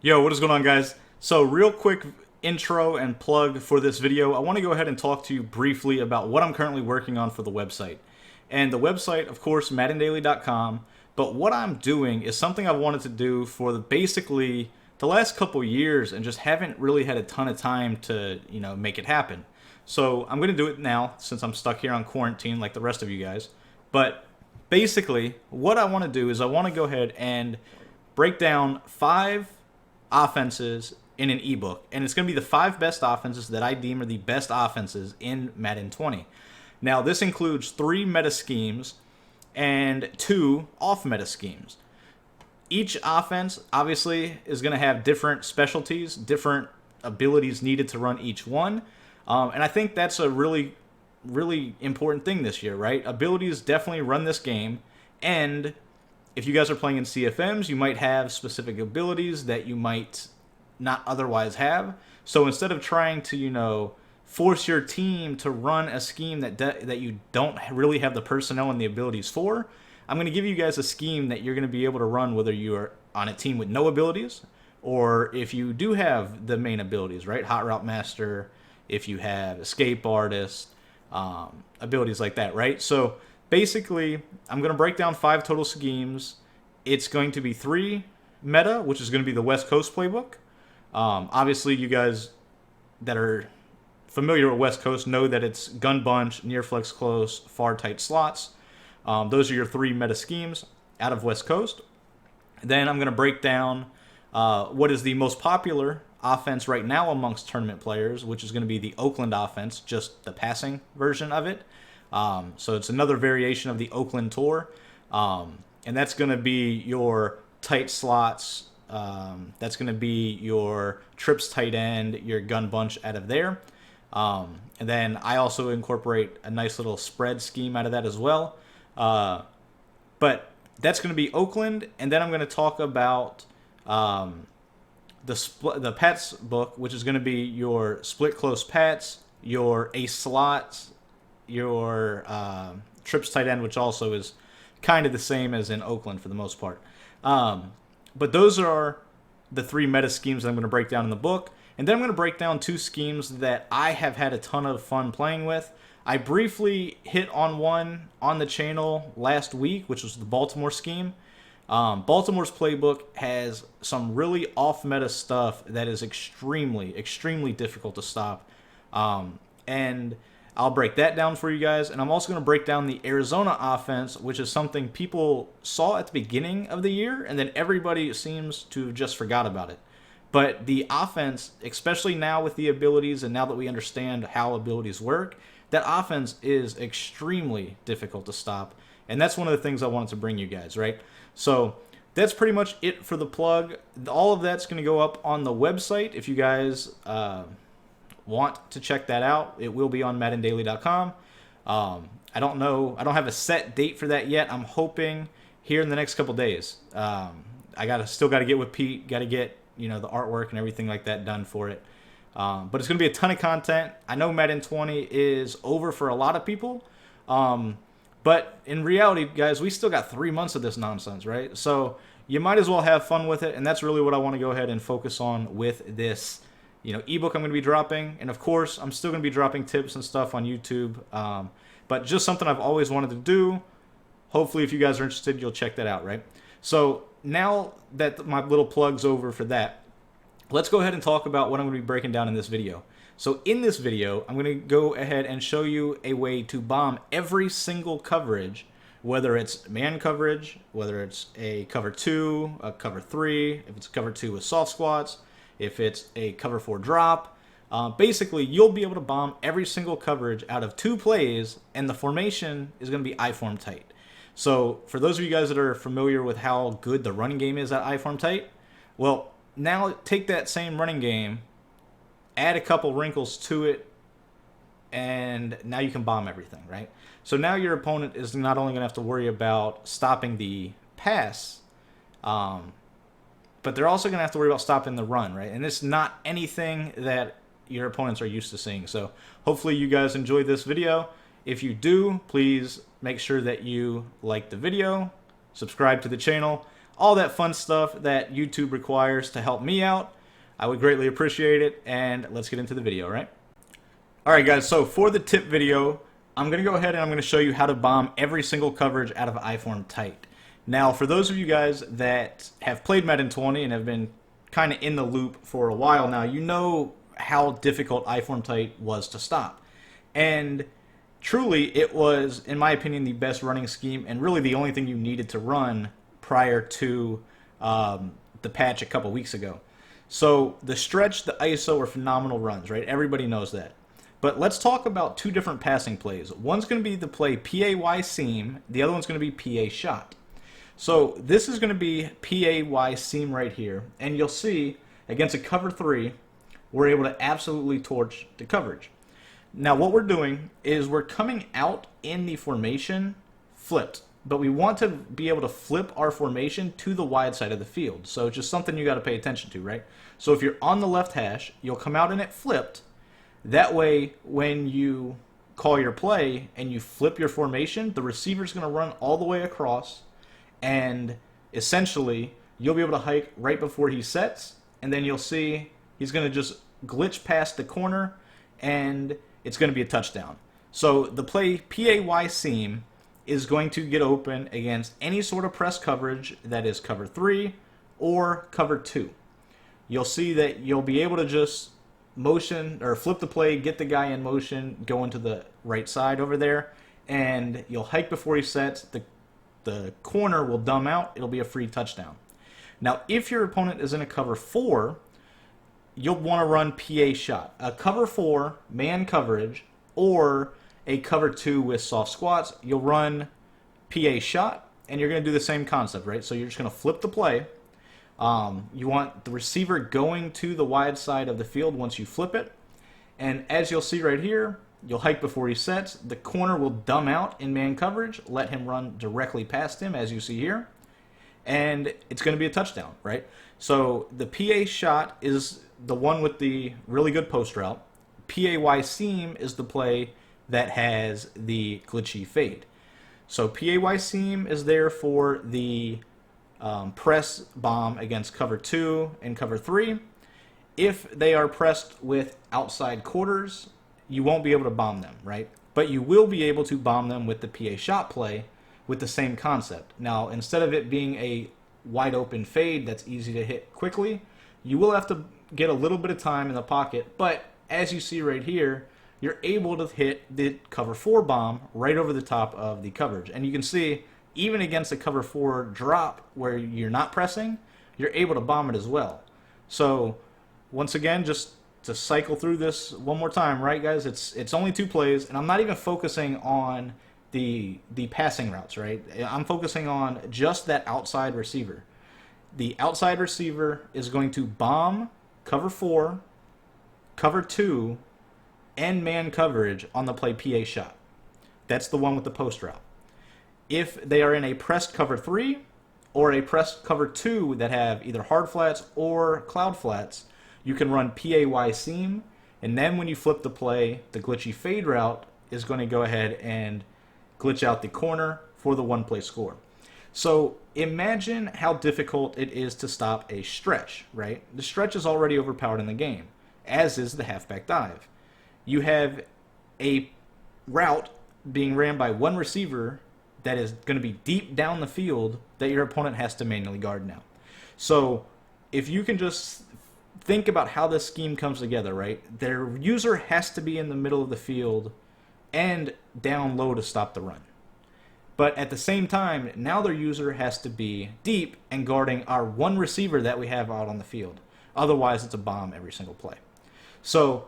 Yo, what is going on, guys? So, real quick intro and plug for this video. I want to go ahead and talk to you briefly about what I'm currently working on for the website. And the website, of course, MaddenDaily.com. But what I'm doing is something I've wanted to do for basically the last couple years and just haven't really had a ton of time to, make it happen. So, I'm going to do it now since I'm stuck here on quarantine like the rest of you guys. But basically, what I want to do is I want to go ahead and break down 5 offenses in an ebook, and it's going to be the 5 best offenses that I deem are the best offenses in Madden 20. Now, this includes 3 meta schemes and 2 off-meta schemes. Each offense, obviously, is going to have different specialties, different abilities needed to run each one. And I think that's a really, really important thing this year, right? Abilities definitely run this game, and if you guys are playing in CFMs, you might have specific abilities that you might not otherwise have. So instead of trying to, force your team to run a scheme that you don't really have the personnel and the abilities for, I'm going to give you guys a scheme that you're going to be able to run whether you are on a team with no abilities or if you do have the main abilities, right? Hot Route Master, if you have Escape Artist, abilities like that, right? So basically, I'm going to break down 5 total schemes. It's going to be 3 meta, which is going to be the West Coast playbook. Obviously, you guys that are familiar with West Coast know that it's gun bunch, near flex close, far tight slots. Those are your 3 meta schemes out of West Coast. Then I'm going to break down what is the most popular offense right now amongst tournament players, which is going to be the Oakland offense, just the passing version of it. So it's another variation of the Oakland tour. And that's going to be your tight slots. That's going to be your trips tight end, your gun bunch out of there. And then I also incorporate a nice little spread scheme out of that as well. But that's going to be Oakland. And then I'm going to talk about the Pats book, which is going to be your split close Pats, your ace slots, your trips tight end, which also is kind of the same as in Oakland for the most part. But those are the 3 meta schemes that I'm going to break down in the book. And then I'm going to break down 2 schemes that I have had a ton of fun playing with. I briefly hit on one on the channel last week, which was the Baltimore scheme. Baltimore's playbook has some really off-meta stuff that is extremely, extremely difficult to stop. And I'll break that down for you guys. And I'm also going to break down the Arizona offense, which is something people saw at the beginning of the year, and then everybody seems to have just forgot about it. But the offense, especially now with the abilities and now that we understand how abilities work, that offense is extremely difficult to stop. And that's one of the things I wanted to bring you guys, right? So that's pretty much it for the plug. All of that's going to go up on the website if you guys want to check that out. It will be on MaddenDaily.com. I don't know. I don't have a set date for that yet. I'm hoping here in the next couple days. I still got to get with Pete. Got to get the artwork and everything like that done for it. But it's going to be a ton of content. I know Madden 20 is over for a lot of people. But in reality, guys, we still got 3 months of this nonsense, right? So you might as well have fun with it. And that's really what I want to go ahead and focus on with this ebook I'm going to be dropping. And of course, I'm still going to be dropping tips and stuff on YouTube. But just something I've always wanted to do. Hopefully, if you guys are interested, you'll check that out, right? So now that my little plug's over for that, let's go ahead and talk about what I'm going to be breaking down in this video. So in this video, I'm going to go ahead and show you a way to bomb every single coverage, whether it's man coverage, whether it's a cover 2, a cover 3, if it's a cover 2 with soft squats, if it's a cover 4 drop. Basically, you'll be able to bomb every single coverage out of 2 plays, and the formation is going to be I-form tight. So for those of you guys that are familiar with how good the running game is at I-form tight, well, now take that same running game, add a couple wrinkles to it, and now you can bomb everything, right? So now your opponent is not only going to have to worry about stopping the pass, but they're also going to have to worry about stopping the run, right? And it's not anything that your opponents are used to seeing. So hopefully you guys enjoyed this video. If you do, please make sure that you like the video, subscribe to the channel. all that fun stuff that YouTube requires to help me out. I would greatly appreciate it, and let's get into the video, right? Alright guys, so for the tip video, I'm going to go ahead and I'm going to show you how to bomb every single coverage out of I-form tight. Now, for those of you guys that have played Madden 20 and have been kind of in the loop for a while now, you know how difficult I-form tight was to stop. And truly, it was, in my opinion, the best running scheme and really the only thing you needed to run prior to the patch a couple weeks ago. So the stretch, the ISO are phenomenal runs, right? Everybody knows that. But let's talk about two different passing plays. One's going to be the play PAY seam, the other one's going to be PA shot. So this is going to be PAY seam right here, and you'll see against a cover 3, we're able to absolutely torch the coverage. Now what we're doing is we're coming out in the formation flipped, but we want to be able to flip our formation to the wide side of the field. So it's just something you got to pay attention to, right? So if you're on the left hash, you'll come out in it flipped. That way, when you call your play and you flip your formation, the receiver's going to run all the way across, and essentially, you'll be able to hike right before he sets, and then you'll see he's going to just glitch past the corner, and it's going to be a touchdown. So the play PAY seam is going to get open against any sort of press coverage that is cover 3 or cover 2. You'll see that you'll be able to just motion or flip the play, get the guy in motion, go into the right side over there, and you'll hike before he sets. The corner will dumb out. It'll be a free touchdown. Now, if your opponent is in a cover 4, you'll want to run PA shot. A cover 4 man coverage or a cover 2 with soft squats, you'll run PA shot, and you're going to do the same concept, right? So you're just going to flip the play. You want the receiver going to the wide side of the field once you flip it. And as you'll see right here, you'll hike before he sets. The corner will dumb out in man coverage. Let him run directly past him, as you see here. And it's going to be a touchdown, right? So the PA shot is the one with the really good post route. PAY seam is the play that has the glitchy fade. So PAY seam is there for the press bomb against cover 2 and cover 3. If they are pressed with outside quarters, you won't be able to bomb them, right? But you will be able to bomb them with the PA shot play with the same concept. Now, instead of it being a wide open fade that's easy to hit quickly, you will have to get a little bit of time in the pocket, but as you see right here, you're able to hit the cover 4 bomb right over the top of the coverage. And you can see, even against a cover 4 drop where you're not pressing, you're able to bomb it as well. So once again, just to cycle through this one more time, right guys, it's only 2 plays, and I'm not even focusing on the passing routes, right? I'm focusing on just that outside receiver. The outside receiver is going to bomb cover 4, cover 2, and man coverage on the play PA shot. That's the one with the post route. If they are in a pressed cover 3 or a pressed cover 2 that have either hard flats or cloud flats, you can run PAY seam, and then when you flip the play, the glitchy fade route is going to go ahead and glitch out the corner for the one-play score. So imagine how difficult it is to stop a stretch, right? The stretch is already overpowered in the game, as is the halfback dive. You have a route being ran by one receiver that is going to be deep down the field that your opponent has to manually guard now. So if you can just think about how this scheme comes together, right? Their user has to be in the middle of the field and down low to stop the run. But at the same time, now their user has to be deep and guarding our one receiver that we have out on the field. Otherwise, it's a bomb every single play. So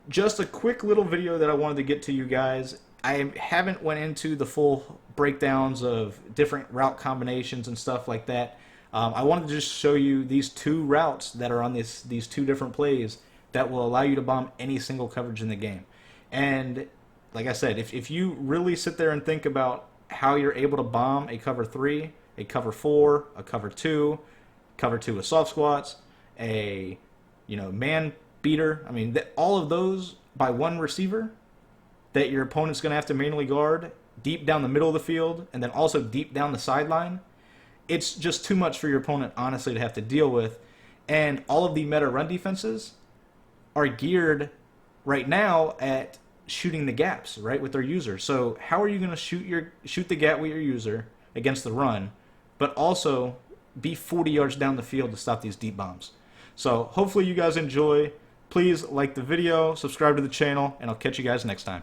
just a quick little video that I wanted to get to you guys. I haven't went into the full breakdowns of different route combinations and stuff like that. I wanted to just show you these 2 routes that are on these 2 different plays that will allow you to bomb any single coverage in the game. And like I said, if you really sit there and think about how you're able to bomb a cover 3, a cover 4, a cover 2 with soft squats, a man beater, I mean, all of those by one receiver that your opponent's going to have to manually guard deep down the middle of the field and then also deep down the sideline, it's just too much for your opponent, honestly, to have to deal with. And all of the meta run defenses are geared right now at shooting the gaps, right, with their user. So how are you going to shoot the gap with your user against the run, but also be 40 yards down the field to stop these deep bombs? So hopefully you guys enjoy. Please like the video, subscribe to the channel, and I'll catch you guys next time.